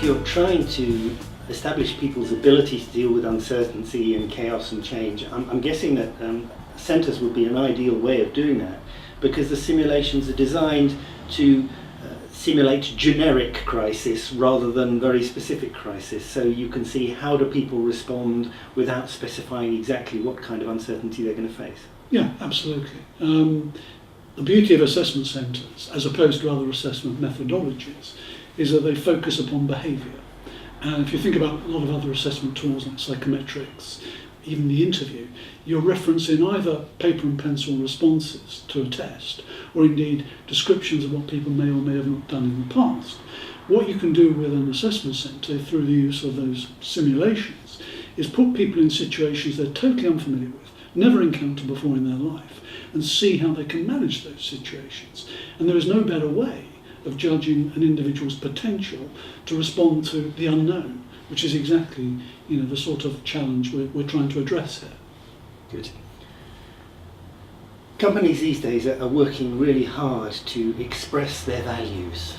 if you're trying to establish people's ability to deal with uncertainty and chaos and change, I'm guessing that centres would be an ideal way of doing that, because the simulations are designed to simulate generic crisis rather than very specific crisis, so you can see how do people respond without specifying exactly what kind of uncertainty they're going to face. Yeah, absolutely. The beauty of assessment centres, as opposed to other assessment methodologies, is that they focus upon behaviour. And if you think about a lot of other assessment tools like psychometrics, even the interview, you're referencing either paper and pencil responses to a test, or indeed descriptions of what people may or may have not done in the past. What you can do with an assessment centre through the use of those simulations is put people in situations they're totally unfamiliar with, never encountered before in their life, and see how they can manage those situations. And there is no better way of judging an individual's potential to respond to the unknown, which is exactly, the sort of challenge we're trying to address here. Good. Companies these days are working really hard to express their values,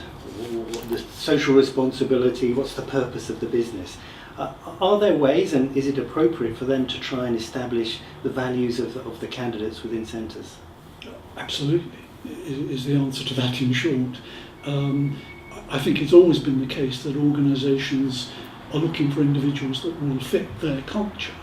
the social responsibility, what's the purpose of the business. Are there ways, and is it appropriate for them to try and establish the values of the candidates within centres? Absolutely, is the answer to that in short. I think it's always been the case that organisations are looking for individuals that will fit their culture.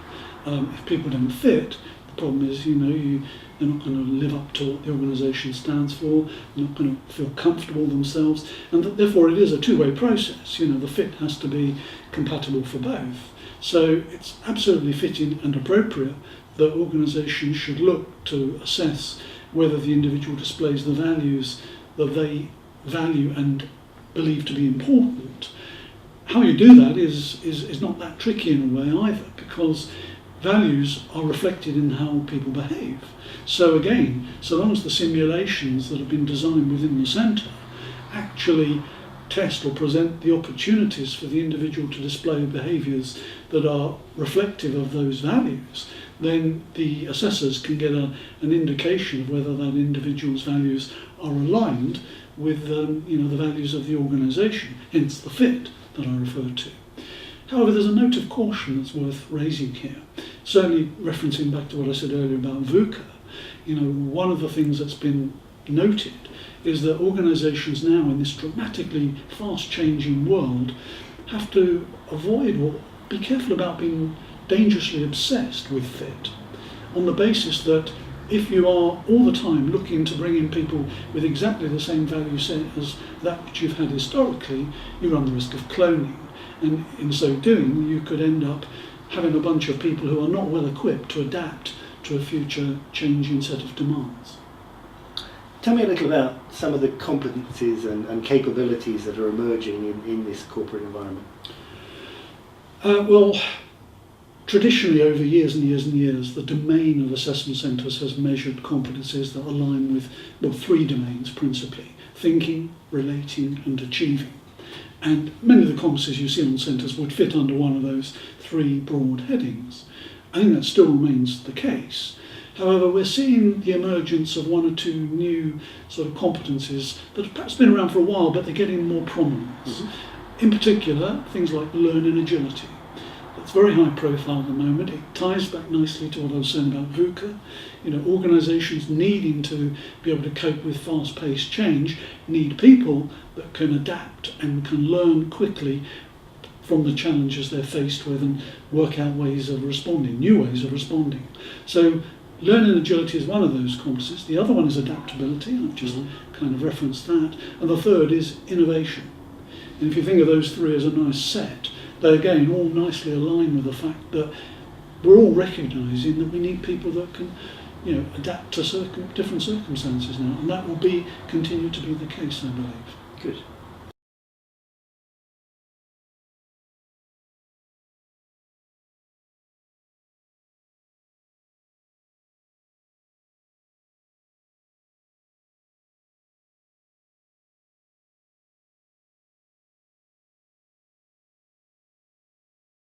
If people don't fit, the problem is, they're not going to live up to what the organisation stands for, they're not going to feel comfortable themselves, and therefore it is a two-way process. The fit has to be compatible for both. So it's absolutely fitting and appropriate that organisations should look to assess whether the individual displays the values that they value and believe to be important. How you do that is not that tricky in a way either, because values are reflected in how people behave. So again, so long as the simulations that have been designed within the centre actually test or present the opportunities for the individual to display behaviours that are reflective of those values, then the assessors can get an indication of whether that individual's values are aligned with the values of the organisation, hence the fit that I referred to. However, there's a note of caution that's worth raising here. Certainly referencing back to what I said earlier about VUCA, one of the things that's been noted is that organisations now in this dramatically fast-changing world have to avoid or be careful about being dangerously obsessed with fit, on the basis that if you are all the time looking to bring in people with exactly the same value set as that which you've had historically, you run the risk of cloning. And in so doing, you could end up having a bunch of people who are not well equipped to adapt to a future changing set of demands. Tell me a little about some of the competencies and capabilities that are emerging in this corporate environment. Well, traditionally over years and years and years, the domain of assessment centres has measured competencies that align with, three domains principally: thinking, relating and achieving. And many of the competencies you see on centres would fit under one of those three broad headings. I think that still remains the case. However, we're seeing the emergence of one or two new sort of competencies that have perhaps been around for a while, but they're getting more prominence. Mm-hmm. In particular, things like learning agility. That's very high profile at the moment. It ties back nicely to what I was saying about VUCA. Organisations needing to be able to cope with fast-paced change need people that can adapt and can learn quickly from the challenges they're faced with and work out ways of responding, new ways of responding. So learning agility is one of those competencies. The other one is adaptability, and I've just kind of referenced that. And the third is innovation. And if you think of those three as a nice set, they again all nicely align with the fact that we're all recognising that we need people that can adapt to different circumstances now, and that will continue to be the case, I believe. Good.